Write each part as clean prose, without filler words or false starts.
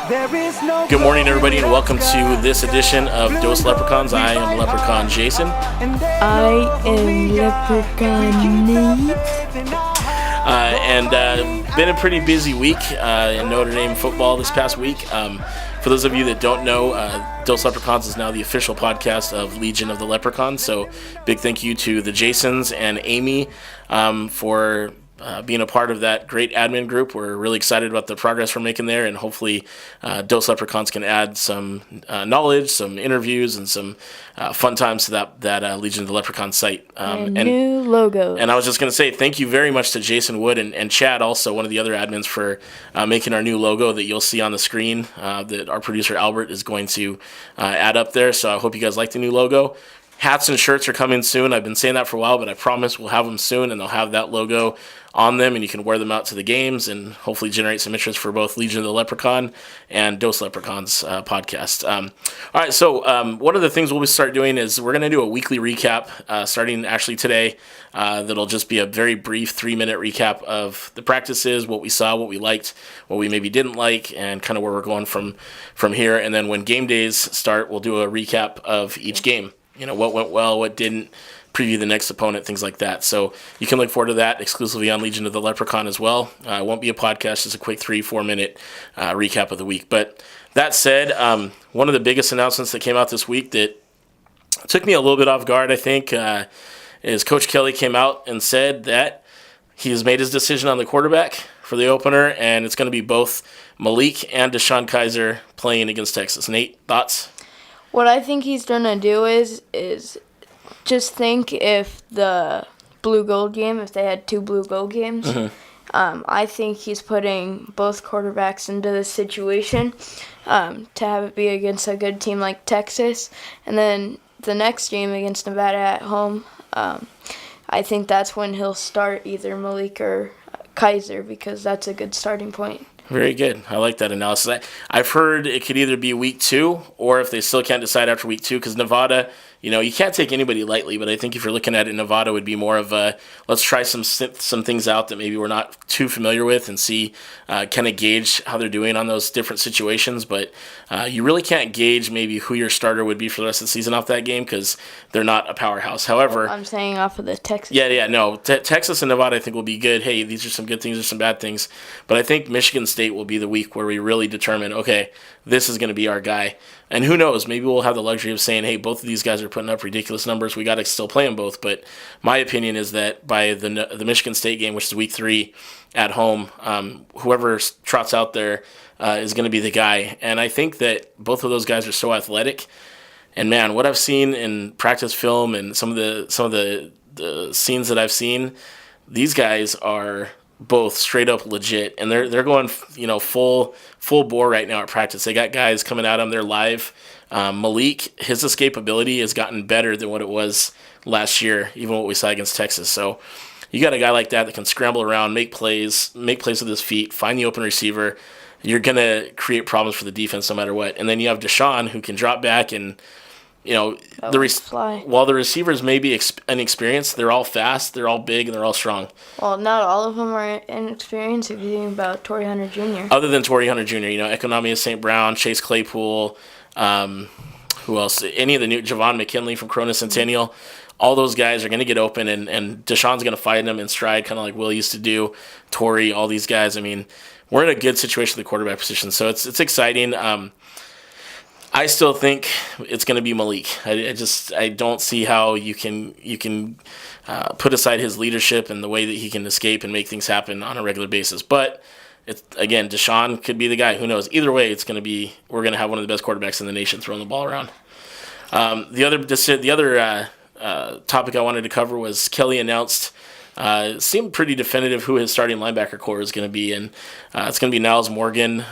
Good morning, everybody, and welcome to this edition of Dose Leprechauns. I am Leprechaun Jason. I am Leprechaun Nate. Been a pretty busy week in Notre Dame football this past week. For those of you that don't know, Dose Leprechauns is now the official podcast of Legion of the Leprechauns. So big thank you to the Jasons and Amy for being a part of that great admin group. We're really excited about the progress we're making there, and hopefully Dose Leprechauns can add some knowledge, some interviews, and some fun times to that Legion of the Leprechaun site. And new logo. And I was just going to say thank you very much to Jason Wood and Chad, also one of the other admins, for making our new logo that you'll see on the screen that our producer Albert is going to add up there. So I hope you guys like the new logo. Hats and shirts are coming soon. I've been saying that for a while, but I promise we'll have them soon, and they'll have that logo on them, and you can wear them out to the games and hopefully generate some interest for both Legion of the Leprechaun and Dose Leprechauns podcast. All right, so one of the things we'll start doing is we're going to do a weekly recap starting actually today. That'll just be a very brief 3-minute recap of the practices, what we saw, what we liked, what we maybe didn't like, and kind of where we're going from here. And then when game days start, we'll do a recap of each game. You know, what went well, what didn't, preview the next opponent, things like that. So you can look forward to that exclusively on Legion of the Leprechaun as well. It won't be a podcast, just a quick 3-4 minute recap of the week. But that said, one of the biggest announcements that came out this week that took me a little bit off guard, I think, is Coach Kelly came out and said that he has made his decision on the quarterback for the opener, and it's going to be both Malik and Deshaun Kaiser playing against Texas. Nate, thoughts? What I think he's going to do is just think if the blue-gold game, if they had 2 blue-gold games, I think he's putting both quarterbacks into this situation to have it be against a good team like Texas. And then the next game against Nevada at home, I think that's when he'll start either Malik or Kaiser, because that's a good starting point. Very good. I like that analysis. I've heard it could either be week 2 or if they still can't decide after week 2, because Nevada, you know, you can't take anybody lightly, but I think if you're looking at it, Nevada would be more of a let's try some things out that maybe we're not too familiar with and see, kind of gauge how they're doing on those different situations. But you really can't gauge maybe who your starter would be for the rest of the season off that game, because they're not a powerhouse. However, I'm saying off of the Texas. No. Texas and Nevada I think will be good. Hey, these are some good things, there's some bad things. But I think Michigan State will be the week where we really determine, okay, this is going to be our guy. And who knows, maybe we'll have the luxury of saying, hey, both of these guys are putting up ridiculous numbers. We got to still play them both. But my opinion is that by the Michigan State game, which is week 3 at home, whoever trots out there is going to be the guy. And I think that both of those guys are so athletic. And, man, what I've seen in practice film and some of the scenes that I've seen, these guys are both straight up legit, and they're going, you know, full bore right now at practice. They got guys coming at them. They're live. Malik, his escapability has gotten better than what it was last year, even what we saw against Texas. So you got a guy like that can scramble around, make plays with his feet, find the open receiver. You're gonna create problems for the defense no matter what. And then you have Deshaun, who can drop back and, you know, while the receivers may be inexperienced, they're all fast, they're all big, and they're all strong. Well, not all of them are inexperienced if you think about Torrey Hunter Jr. Other than Torrey Hunter Jr., you know, Economius St. Brown, Chase Claypool, who else? Any of the new Javon McKinley from Corona Centennial. All those guys are going to get open, and Deshaun's going to fight them in stride, kind of like Will used to do. Torrey, all these guys. I mean, we're in a good situation at the quarterback position, so it's exciting. I still think it's going to be Malik. I don't see how you can put aside his leadership and the way that he can escape and make things happen on a regular basis. But again, Deshaun could be the guy. Who knows? Either way, we're going to have one of the best quarterbacks in the nation throwing the ball around. The other topic I wanted to cover was Kelly announced. It seemed pretty definitive who his starting linebacker core is going to be, and it's going to be Niles Morgan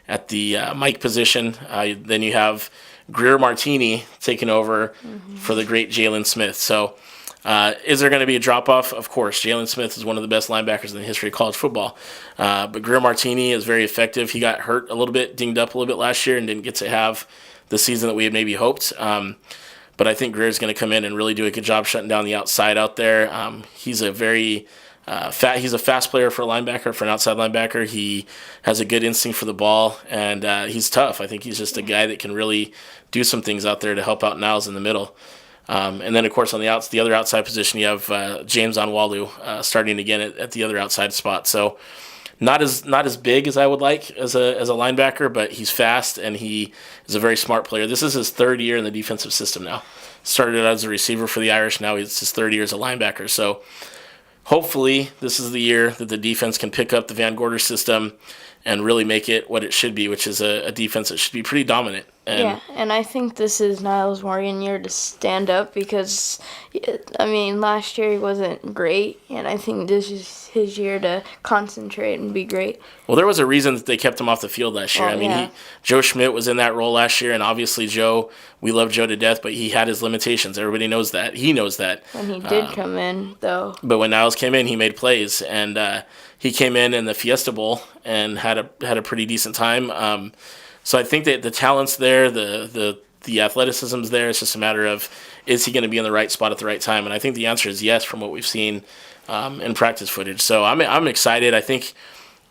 at the Mike position. Then you have Greer Martini taking over for the great Jalen Smith. So is there going to be a drop-off? Of course. Jalen Smith is one of the best linebackers in the history of college football. But Greer Martini is very effective. He got hurt a little bit, dinged up a little bit last year, and didn't get to have the season that we had maybe hoped. But I think Greer's going to come in and really do a good job shutting down the outside out there. He's a very He's a fast player for a linebacker, for an outside linebacker. He has a good instinct for the ball, and he's tough. I think he's just a guy that can really do some things out there to help out Niles in the middle. And then, of course, on the other outside position, you have James Onwalu starting again at the other outside spot. So not as big as I would like as a linebacker, but he's fast and he is a very smart player. This is his third year in the defensive system now. Started as a receiver for the Irish. Now it's his third year as a linebacker. So hopefully this is the year that the defense can pick up the Van Gorder system and really make it what it should be, which is a defense that should be pretty dominant. And I think this is Niles Morgan year to stand up because, last year he wasn't great, and I think this is his year to concentrate and be great. Well, there was a reason that they kept him off the field last year. Joe Schmidt was in that role last year, and obviously we love Joe to death, but he had his limitations. Everybody knows that. He knows that. When he did come in, though. But when Niles came in, he made plays, and he came in the Fiesta Bowl and had a pretty decent time. So I think that the talent's there, the athleticism's there. It's just a matter of, is he going to be in the right spot at the right time? And I think the answer is yes from what we've seen in practice footage. So I'm excited. I think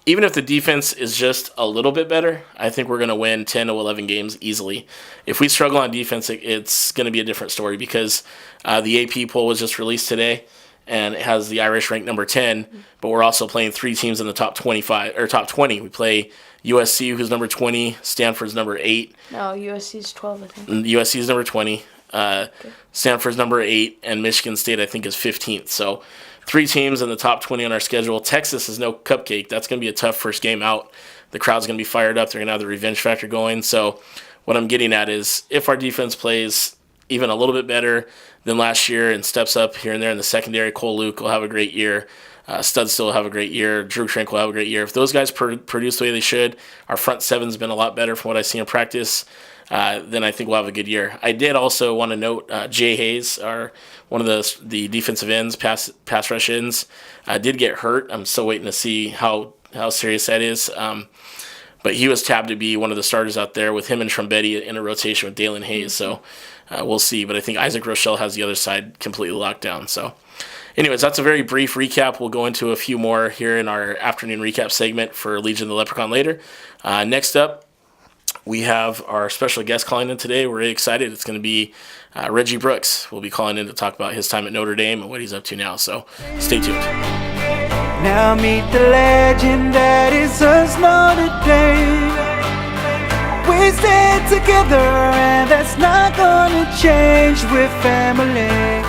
even if the defense is just a little bit better, I think we're going to win 10 to 11 games easily. If we struggle on defense, it's going to be a different story because the AP poll was just released today, and it has the Irish ranked number 10, but we're also playing three teams in the top 25 or top 20. We play USC, who's number 20, Stanford's number 8. No, USC's 12, I think. USC's number 20, Stanford's number 8, and Michigan State, I think, is 15th. So 3 teams in the top 20 on our schedule. Texas is no cupcake. That's going to be a tough first game out. The crowd's going to be fired up. They're going to have the revenge factor going. So what I'm getting at is if our defense plays even a little bit better than last year and steps up here and there in the secondary, Cole Luke will have a great year. Studs still have a great year. Drew Trank will have a great year. If those guys produce the way they should, our front seven's been a lot better from what I see in practice, then I think we'll have a good year. I did also want to note Jay Hayes, one of the defensive ends, pass rush ends, did get hurt. I'm still waiting to see how serious that is. But he was tabbed to be one of the starters out there with him and Trombetti in a rotation with Dalen Hayes. So we'll see. But I think Isaac Rochelle has the other side completely locked down. So anyways, that's a very brief recap. We'll go into a few more here in our afternoon recap segment for Legion of the Leprechaun later. Next up, we have our special guest calling in today. We're really excited. It's going to be Reggie Brooks. We'll be calling in to talk about his time at Notre Dame and what he's up to now. So stay tuned. Now meet the legend that is us Notre Dame. We stand together and that's not gonna change. With family.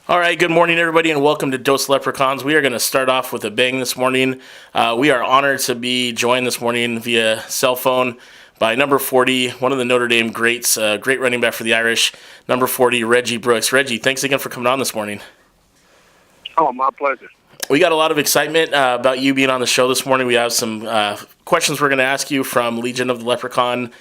All right, good morning, everybody, and welcome to Dose Leprechauns. We are going to start off with a bang this morning. We are honored to be joined this morning via cell phone by number 40, one of the Notre Dame greats, great running back for the Irish, number 40, Reggie Brooks. Reggie, thanks again for coming on this morning. Oh, my pleasure. We got a lot of excitement about you being on the show this morning. We have some questions we're going to ask you from Legion of the Leprechaun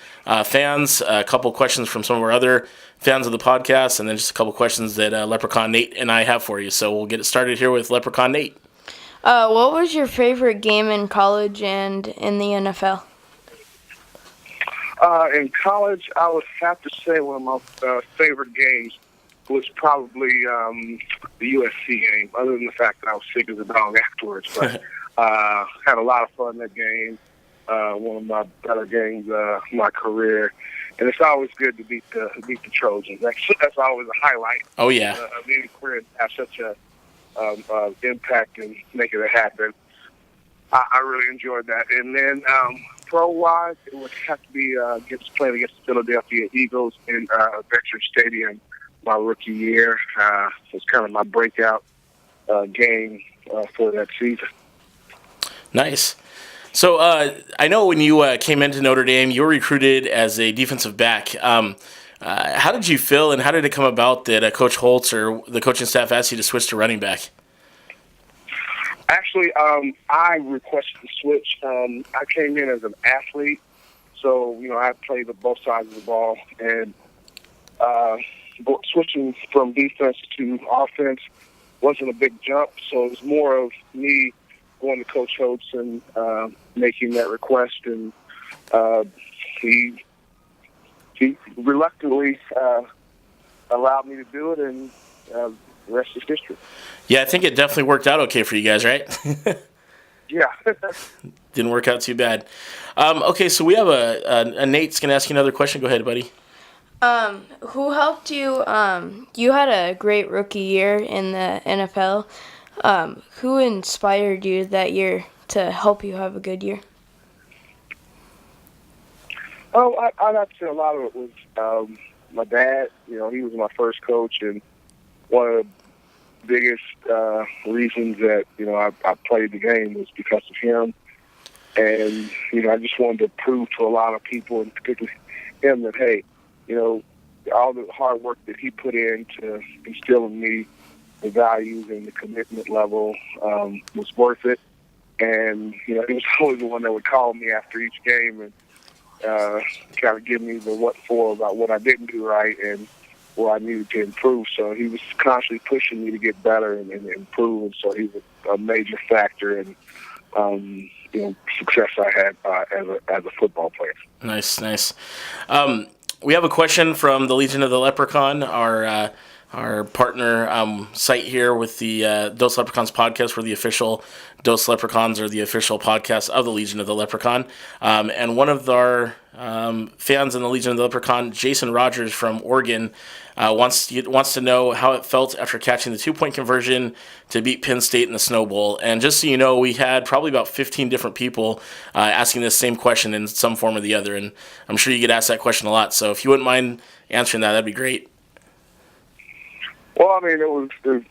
fans, a couple questions from some of our other fans of the podcast, and then just a couple questions that Leprechaun Nate and I have for you. So we'll get it started here with Leprechaun Nate. What was your favorite game in college and in the NFL? In college, I would have to say one of my favorite games was probably the USC game, other than the fact that I was sick as a dog afterwards. But had a lot of fun that game. One of my better games of my career. And it's always good to beat the Trojans. That's always a highlight. Oh, yeah. Of any career to have such a impact and making it happen. I really enjoyed that. And then pro-wise, it would have to be playing against the Philadelphia Eagles in Veterans Stadium my rookie year. It was kind of my breakout game for that season. Nice. So I know when you came into Notre Dame, you were recruited as a defensive back. How did you feel, and how did it come about that Coach Holtz or the coaching staff asked you to switch to running back? Actually, I requested the switch. I came in as an athlete, so I played with both sides of the ball, and switching from defense to offense wasn't a big jump. So it was more of me going to Coach Holtz and making that request, and he reluctantly allowed me to do it, and the rest is history. Yeah, I think it definitely worked out okay for you guys, right? Yeah. Didn't work out too bad. Okay, so we have a Nate's going to ask you another question. Go ahead, buddy. Who helped you? You had a great rookie year in the NFL. Who inspired you that year to help you have a good year? Oh, I'd have to say a lot of it was my dad. You know, he was my first coach, and one of the biggest reasons that, you know, I played the game was because of him. And, you know, I just wanted to prove to a lot of people, and particularly him, that, hey, you know, all the hard work that he put in to instill in me the values and the commitment level was worth it. And, you know, he was always the one that would call me after each game and kind of give me the what for about what I didn't do right and where I needed to improve. So he was constantly pushing me to get better and improve. And so he was a major factor in, you know, success I had as a football player. Nice. We have a question from the Legion of the Leprechaun, our partner site here with the Dose Leprechauns podcast. We're the official Dose Leprechauns, or the official podcast of the Legion of the Leprechaun. And one of our fans in the Legion of the Leprechaun, Jason Rogers from Oregon, wants to know how it felt after catching the 2-point conversion to beat Penn State in the Snow Bowl. And just so you know, we had probably about 15 different people asking this same question in some form or the other. And I'm sure you get asked that question a lot. So if you wouldn't mind answering that, that'd be great. Well, I mean, it was it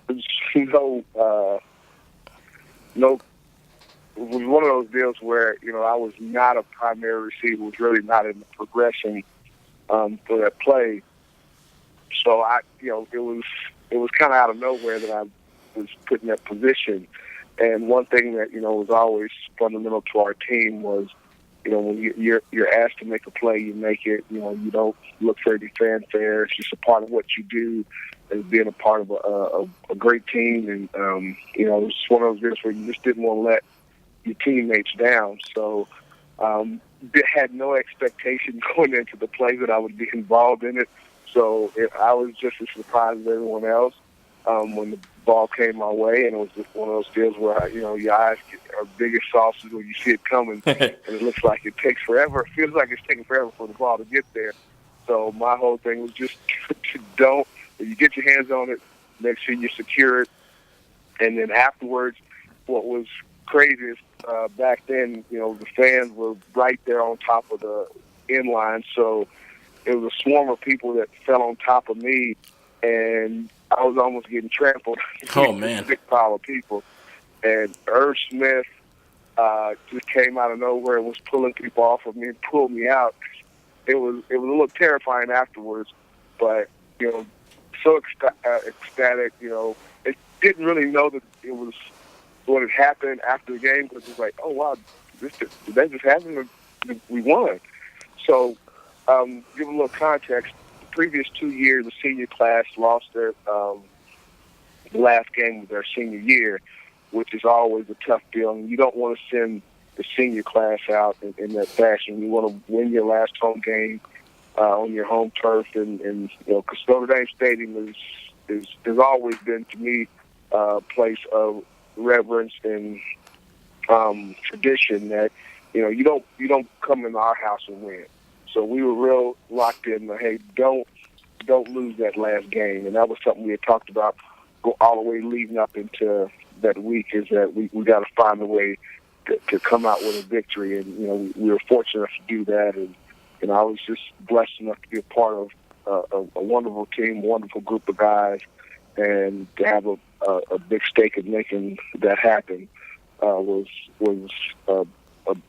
was one of those deals where, you know, I was not a primary receiver, was really not in the progression for that play. So it was kind of out of nowhere that I was put in that position. And one thing that, you know, was always fundamental to our team was, you know, when you're asked to make a play, you make it. You know, you don't look for any fanfare. It's just a part of what you do as being a part of a great team. And, you know, it's one of those deals where you just didn't want to let your teammates down. So had no expectation going into the play that I would be involved in it. So I was just as surprised as everyone else when the ball came my way, and it was just one of those deals where, you know, your eyes are big as saucers when you see it coming, and it looks like it takes forever. It feels like it's taking forever for the ball to get there. So my whole thing was just don't, if you get your hands on it, make sure you secure it. And then afterwards, what was crazy is back then, you know, the fans were right there on top of the end line. So it was a swarm of people that fell on top of me, and I was almost getting trampled. Oh, man. A big pile of people. And Irv Smith just came out of nowhere and was pulling people off of me and pulled me out. It was a little terrifying afterwards, but, you know, so ecstatic, you know. It didn't really know that it was what had happened after the game, because it was like, oh, wow, did that just happen? We won. So, give a little context. The previous 2 years, the senior class lost their last game of their senior year, which is always a tough deal. And you don't want to send the senior class out in that fashion. You want to win your last home game on your home turf, and you know, because Notre Dame Stadium has always been, to me, a place of reverence and tradition that, you know, you don't come into our house and win. So we were real locked in. Hey, don't lose that last game, and that was something we had talked about all the way leading up into that week. Is that we got to find a way to come out with a victory, and you know, we were fortunate enough to do that. And you know, I was just blessed enough to be a part of a wonderful team, wonderful group of guys, and to have a big stake in making that happen was a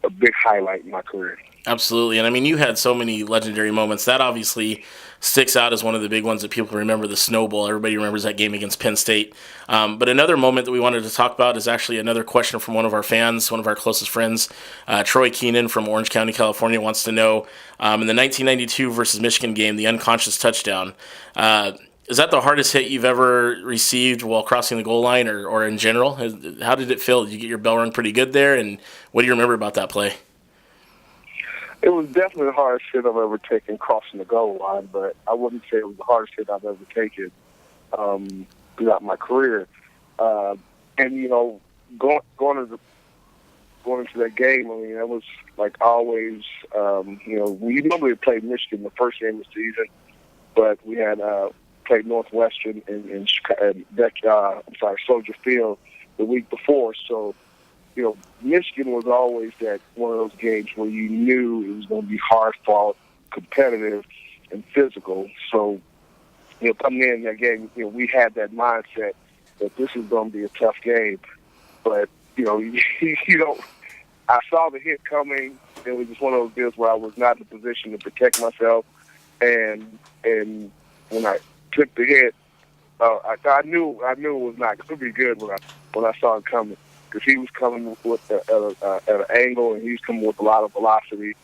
big highlight in my career. Absolutely. And I mean, you had so many legendary moments. That obviously sticks out as one of the big ones that people remember, the Snow Bowl. Everybody remembers that game against Penn State. But another moment that we wanted to talk about is actually another question from one of our fans, one of our closest friends, Troy Keenan from Orange County, California, wants to know, in the 1992 versus Michigan game, the unconscious touchdown, is that the hardest hit you've ever received while crossing the goal line, or in general? How did it feel? Did you get your bell rung pretty good there? And what do you remember about that play? It was definitely the hardest hit I've ever taken crossing the goal line, but I wouldn't say it was the hardest hit I've ever taken. throughout my career. And you know, going into that game, I mean, that was like always. You know, we normally played Michigan the first game of the season, but we had played Northwestern in Soldier Field the week before. So, you know, Michigan was always that one of those games where you knew it was going to be hard fought, competitive, and physical. So, you know, coming in that game, you know, we had that mindset that this is going to be a tough game. But, you know, you don't. I saw the hit coming. It was just one of those deals where I was not in a position to protect myself. And when I took the hit, I knew it was not going to be good when I saw it coming, because he was coming with at an angle, and he was coming with a lot of velocity,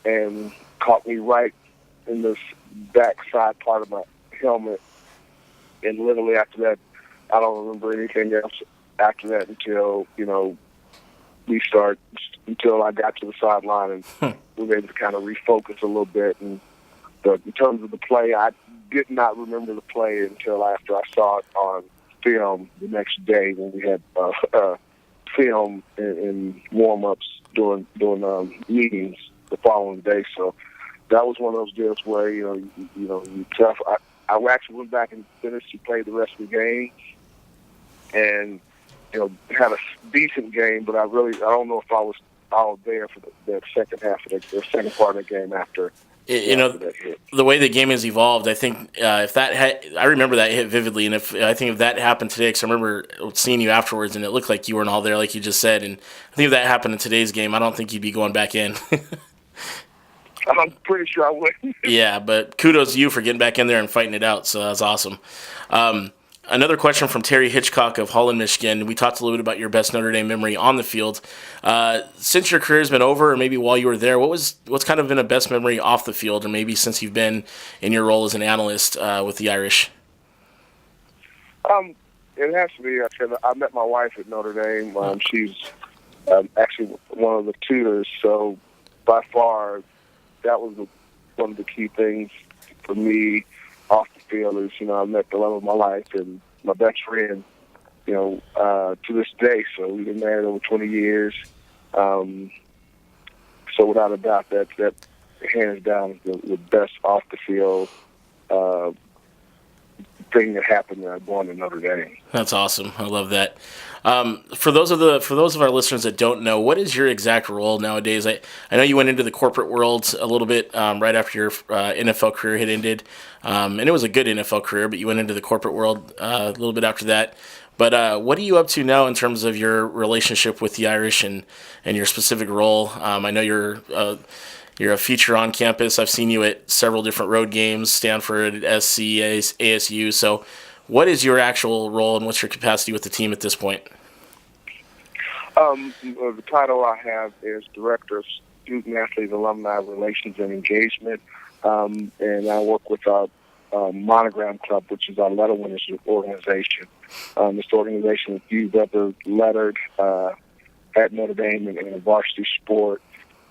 and caught me right in this backside part of my helmet. And literally after that, I don't remember anything else after that until, you know, until I got to the sideline and was able to kind of refocus a little bit. And in terms of the play, I did not remember the play until after I saw it on film the next day when we had film and warm-ups during meetings the following day. So that was one of those deals where, you tough. I actually went back and finished and played the rest of the game, and had a decent game, but I don't know if I was all there for the second half of the second part of the game after. The way the game has evolved, I think I remember that hit vividly, and if that happened today, because I remember seeing you afterwards, and it looked like you weren't all there, like you just said, and I think if that happened in today's game, I don't think you'd be going back in. I'm pretty sure I would. Yeah, but kudos to you for getting back in there and fighting it out, so that's awesome. Another question from Terry Hitchcock of Holland, Michigan. We talked a little bit about your best Notre Dame memory on the field. Since your career's been over, or maybe while you were there, what's kind of been a best memory off the field, or maybe since you've been in your role as an analyst with the Irish? It has to be. I met my wife at Notre Dame. She's actually one of the tutors, so by far that was one of the key things for me off the field is, I met the love of my life and my best friend, to this day. So we've been married over 20 years. So without a doubt, that hands down the best off the field thing that happened going to Notre Dame. That's awesome. I love that. For those of our listeners that don't know, what is your exact role nowadays? I know you went into the corporate world a little bit right after your NFL career had ended, and it was a good NFL career, but you went into the corporate world a little bit after that. But what are you up to now in terms of your relationship with the Irish and your specific role? I know you're a feature on campus. I've seen you at several different road games, Stanford, SC, ASU. So what is your actual role and what's your capacity with the team at this point? The title I have is Director of Student Athlete Alumni Relations and Engagement. And I work with our Monogram Club, which is our letter winners organization. This organization, if you've ever lettered at Notre Dame in a varsity sport,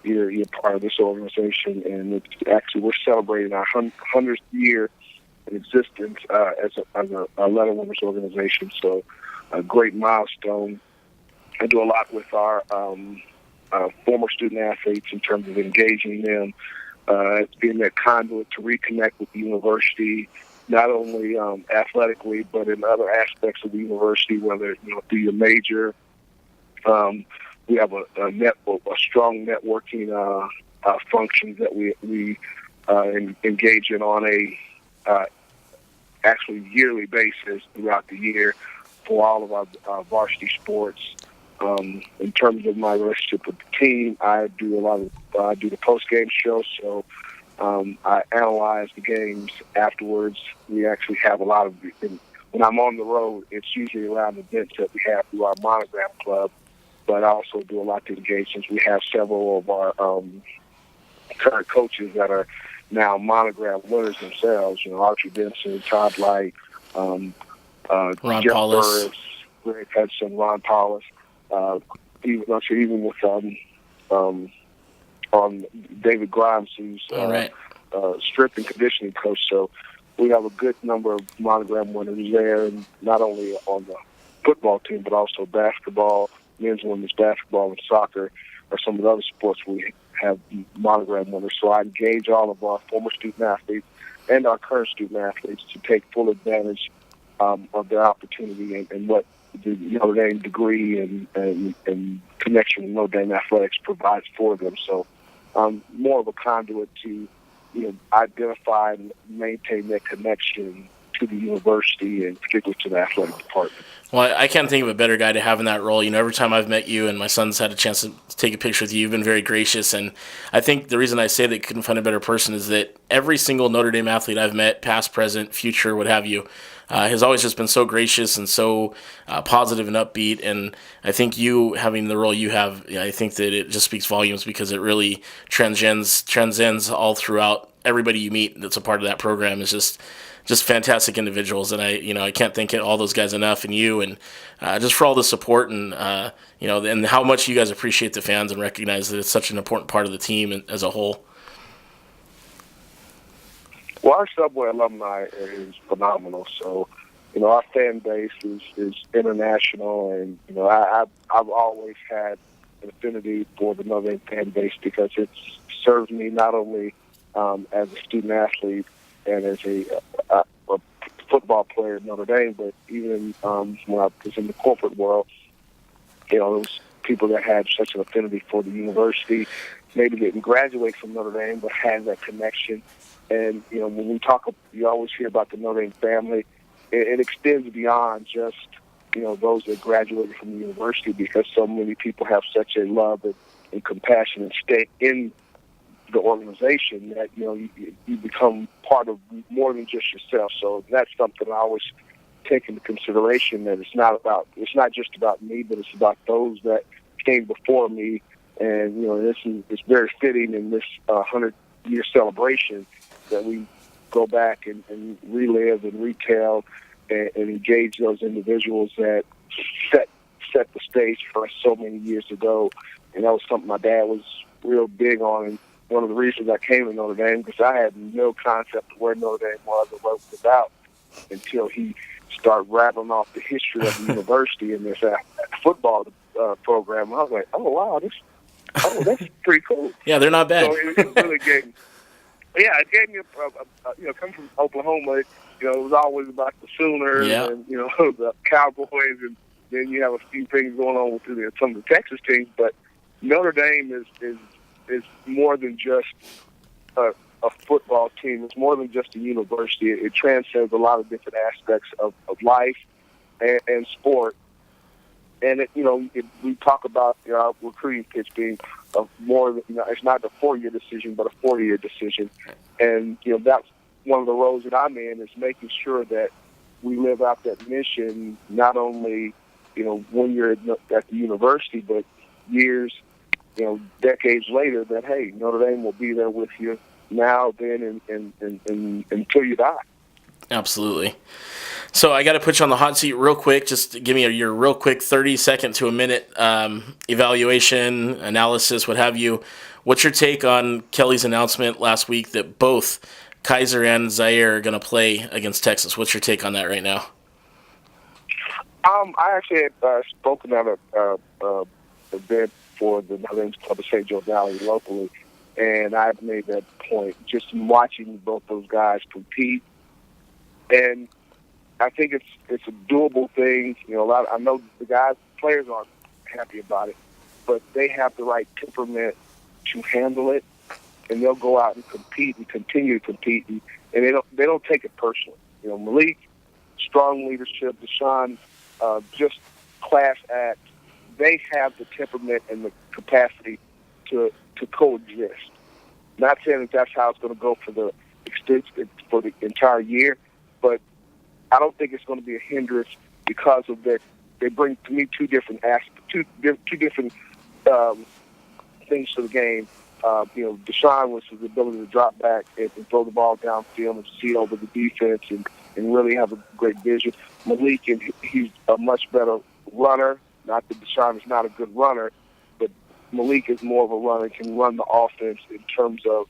you're part of this organization, and we're celebrating our 100th year in existence as a letter winners organization. So a great milestone. I do a lot with our former student athletes in terms of engaging them, being that conduit to reconnect with the university, not only athletically but in other aspects of the university, whether through your major. We have a strong networking functions that we engage in on a actually yearly basis throughout the year for all of our varsity sports. In terms of my relationship with the team, I do the post game show, so I analyze the games afterwards. We actually have a lot of, when I'm on the road, it's usually around events that we have through our Monogram Club. But I also do a lot of engagements. We have several of our current coaches that are now Monogram winners themselves. Archie Benson, Todd Light, Ron Jeff Paulus, Burris, Greg Hudson, Ron Paulus. Even with on David Grimes, who's strength and conditioning coach. So we have a good number of monogram winners there, and not only on the football team, but also basketball, men's, women's basketball, and soccer, or some of the other sports we have monogram winners. So I engage all of our former student athletes and our current student athletes to take full advantage of their opportunity and what the Notre Dame degree and connection with Notre Dame athletics provides for them. So more of a conduit to identify and maintain that connection to the university and particularly to the athletic department. Well, I can't think of a better guy to have in that role. Every time I've met you and my son's had a chance to take a picture with you, you've been very gracious. And I think the reason I say that couldn't find a better person is that every single Notre Dame athlete I've met, past, present, future, what have you, has always just been so gracious and so positive and upbeat. And I think you having the role you have, I think that it just speaks volumes because it really transcends all throughout everybody you meet that's a part of that program is just fantastic individuals, and I can't thank all those guys enough, and you, and just for all the support, and and how much you guys appreciate the fans and recognize that it's such an important part of the team as a whole. Well, our Subway alumni is phenomenal. So, our fan base is international, and I've always had an affinity for the Notre Dame fan base because it serves me not only as a student athlete and as a football player at Notre Dame, but even when I was in the corporate world, those people that had such an affinity for the university, maybe didn't graduate from Notre Dame, but had that connection. And, when we talk, you always hear about the Notre Dame family. It extends beyond just, those that graduated from the university because so many people have such a love and compassion and stay in the organization that you become part of more than just yourself. So that's something I always take into consideration, that it's not just about me, but it's about those that came before me. And it's very fitting in this 100-year celebration that we go back and relive and retell and engage those individuals that set the stage for us so many years ago. And that was something my dad was real big on. And one of the reasons I came to Notre Dame, because I had no concept of where Notre Dame was or what it was about until he started rattling off the history of the university and this football program. And I was like, oh, wow, that's pretty cool. Yeah, they're not bad. So it really gave me, it gave me coming from Oklahoma, it was always about the Sooners and, the Cowboys, and then you have a few things going on with some of the Texas teams, but Notre Dame is more than just a football team. It's more than just a university. It transcends a lot of different aspects of life and sport. And we talk about our recruiting pitch being more than, it's not a 4-year decision, but a 40-year decision. And that's one of the roles that I'm in, is making sure that we live out that mission, not only when you're at the university, but years, decades later, that, hey, Notre Dame will be there with you now, then, and until you die. Absolutely. So I got to put you on the hot seat real quick. Just give me your real quick 30-second to a minute evaluation, analysis, what have you. What's your take on Kelly's announcement last week that both Kaiser and Zaire are going to play against Texas? What's your take on that right now? I actually had spoken at a event for the Notre Dame Club of St. Joe Valley locally, and I've made that point just watching both those guys compete. And I think it's a doable thing. I know the players aren't happy about it, but they have the right temperament to handle it, and they'll go out and compete and continue to compete, and they don't take it personally. Malik, strong leadership, Deshaun, just class act. They have the temperament and the capacity to coexist. Not saying that that's how it's going to go for the entire year, but I don't think it's going to be a hindrance because of that. They bring to me two different things to the game. Deshaun was his ability to drop back and throw the ball downfield and see over the defense and really have a great vision. Malik, he's a much better runner. Not that Deshaun is not a good runner, but Malik is more of a runner, can run the offense in terms of,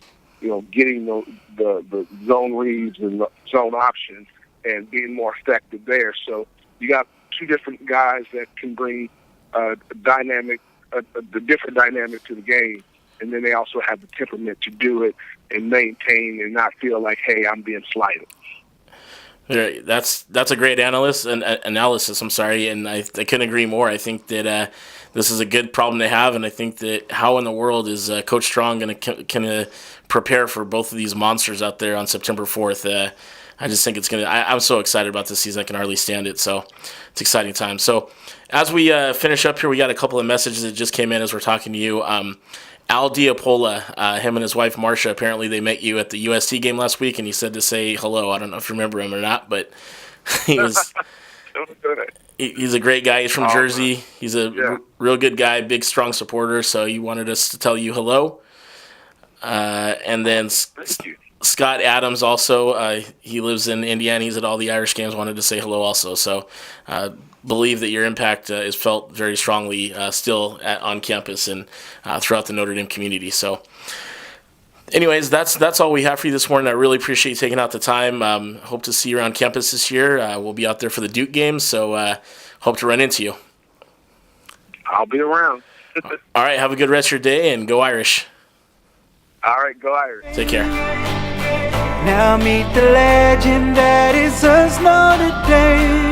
getting the zone reads and the zone options and being more effective there. So you got two different guys that can bring the different dynamic to the game, and then they also have the temperament to do it and maintain and not feel like, hey, I'm being slighted. Yeah, that's a great analysis. I'm sorry, and I couldn't agree more. I think that this is a good problem to have, and I think that how in the world is Coach Strong going to prepare for both of these monsters out there on September 4th? I just think it's going to. I'm so excited about this season. I can hardly stand it. So it's exciting time. So as we finish up here, we got a couple of messages that just came in as we're talking to you. Al Diapola, him and his wife Marcia, apparently they met you at the USC game last week, and he said to say hello. I don't know if you remember him or not, but he's a great guy. He's from Jersey. He's a real good guy, big, strong supporter, so he wanted us to tell you hello. And then Scott Adams also, he lives in Indiana. He's at all the Irish games, wanted to say hello also. So believe that your impact is felt very strongly still on campus and throughout the Notre Dame community. So anyways, that's all we have for you this morning. I really appreciate you taking out the time. Hope to see you around campus this year. We'll be out there for the Duke game, so hope to run into you. I'll be around. All right, have a good rest of your day, and go Irish. All right, go Irish. Take care. Now meet the legend that is us Notre Dame.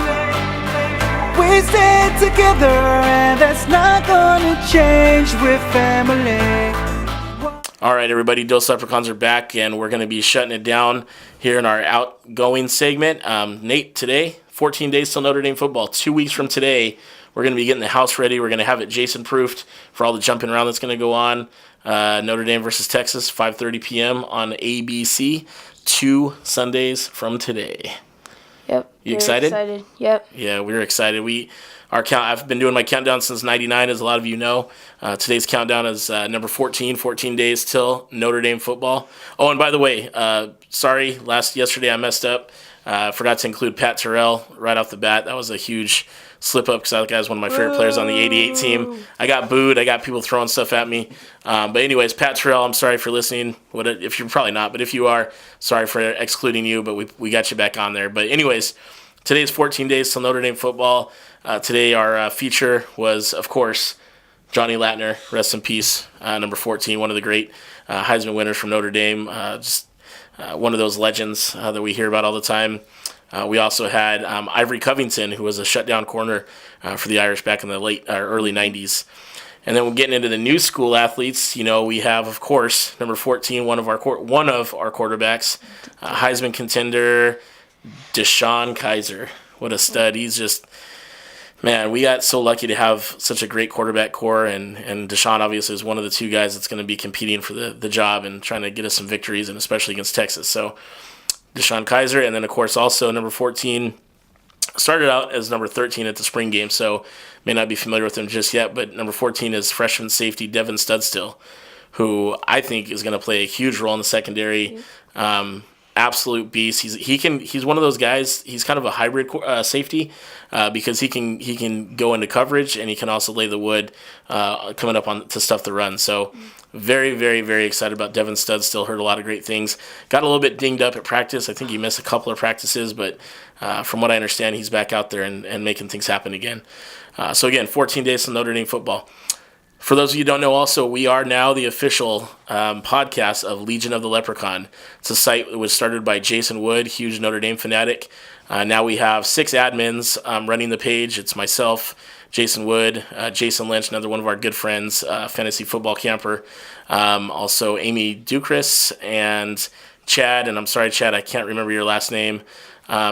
We stand together and that's not gonna change with family. All right, everybody, Dose Leprechauns are back, and we're going to be shutting it down here in our outgoing segment. Nate, today, 14 days till Notre Dame football. 2 weeks from today, we're going to be getting the house ready. We're going to have it Jason-proofed for all the jumping around that's going to go on. Notre Dame versus Texas, 5:30 p.m. on ABC, 2 Sundays from today. Yep. You excited? Excited. Yep. Yeah, we're excited. I've been doing my countdown since '99, as a lot of you know. Today's countdown is number 14 days till Notre Dame football. Oh, and by the way, sorry, yesterday I messed up. Forgot to include Pat Terrell right off the bat. That was a huge slip-up because that guy was one of my favorite players on the 88 team. I got booed. I got people throwing stuff at me. But anyways, Pat Terrell, I'm sorry for listening. If you're probably not, but if you are, sorry for excluding you, but we got you back on there. But anyways, today's 14 days till Notre Dame football. Today our feature was, of course, Johnny Latner, rest in peace, number 14, one of the great Heisman winners from Notre Dame. Just one of those legends that we hear about all the time. We also had Ivory Covington, who was a shutdown corner for the Irish back in the early 90s. And then we're getting into the new school athletes. We have, of course, number 14, one of our quarterbacks, Heisman contender, Deshaun Kaiser. What a stud. He's just, man, we got so lucky to have such a great quarterback core, and Deshaun obviously is one of the two guys that's going to be competing for the job and trying to get us some victories, and especially against Texas. So Deshaun Kaiser, and then, of course, also number 14, started out as number 13 at the spring game, so may not be familiar with him just yet, but number 14 is freshman safety Devin Studstill, who I think is going to play a huge role in the secondary. Absolute beast. He's one of those guys. He's kind of a hybrid safety because he can go into coverage, and he can also lay the wood coming up to stuff the run. So very, very, very excited about Devin Studstill. Heard a lot of great things. Got a little bit dinged up at practice. I think he missed a couple of practices, but from what I understand, he's back out there and making things happen again. So again, 14 days to Notre Dame football. For those of you who don't know, also, we are now the official podcast of Legion of the Leprechaun. It's a site that was started by Jason Wood, huge Notre Dame fanatic. Now we have 6 admins running the page. It's myself, Jason Wood, Jason Lynch, another one of our good friends, fantasy football camper. Also Amy Ducris and Chad. And I'm sorry, Chad, I can't remember your last name.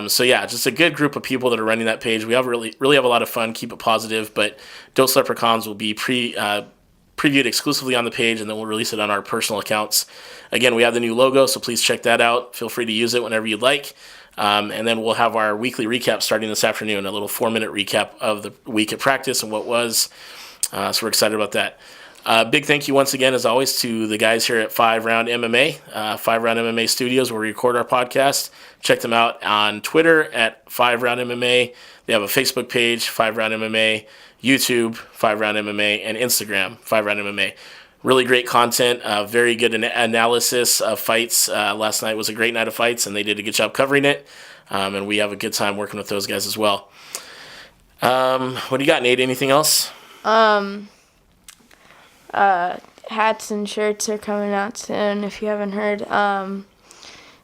So yeah, just a good group of people that are running that page. We have really have a lot of fun. Keep it positive, but Dose Leprechauns will be previewed exclusively on the page, and then we'll release it on our personal accounts. Again, we have the new logo, so please check that out. Feel free to use it whenever you'd like. And then we'll have our weekly recap starting this afternoon, a little 4-minute recap of the week at practice and what was. So we're excited about that. Big thank you once again, as always, to the guys here at 5 Round MMA, 5 Round MMA Studios, where we record our podcast. Check them out on Twitter at 5 Round MMA. They have a Facebook page, 5 Round MMA, YouTube, 5 Round MMA, and Instagram, 5 Round MMA. really great content, very good analysis of fights. Last night was a great night of fights, and they did a good job covering it. And we have a good time working with those guys as well. What do you got, Nate? Anything else? Hats and shirts are coming out soon, if you haven't heard.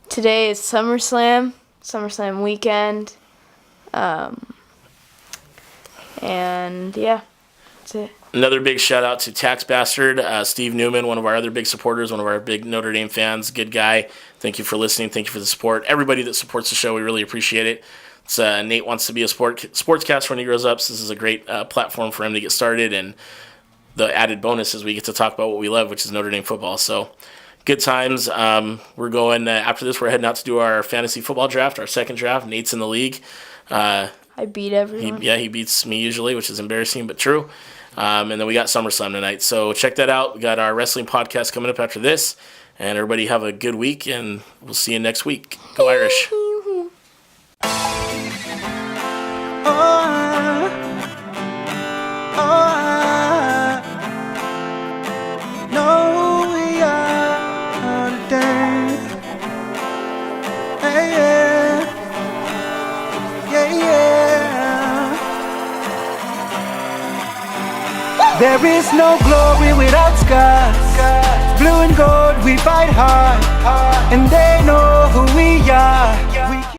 Today is SummerSlam weekend. And yeah, that's it. Another big shout out to Tax Bastard, Steve Newman, one of our other big supporters, one of our big Notre Dame fans. Good guy. Thank you for listening. Thank you for the support. Everybody that supports the show, we really appreciate it. Nate wants to be a sportscaster when he grows up, so this is a great platform for him to get started. And the added bonus is we get to talk about what we love, which is Notre Dame football. So good times. We're going, after this, we're heading out to do our fantasy football draft, our second draft. Nate's in the league. I beat everyone. He beats me usually, which is embarrassing but true. And then we got SummerSlam tonight. So check that out. We got our wrestling podcast coming up after this. And everybody have a good week, and we'll see you next week. Go Irish. No, we are today. Hey, yeah. There is no glory without scars. Blue and gold, we fight hard, and they know who we are.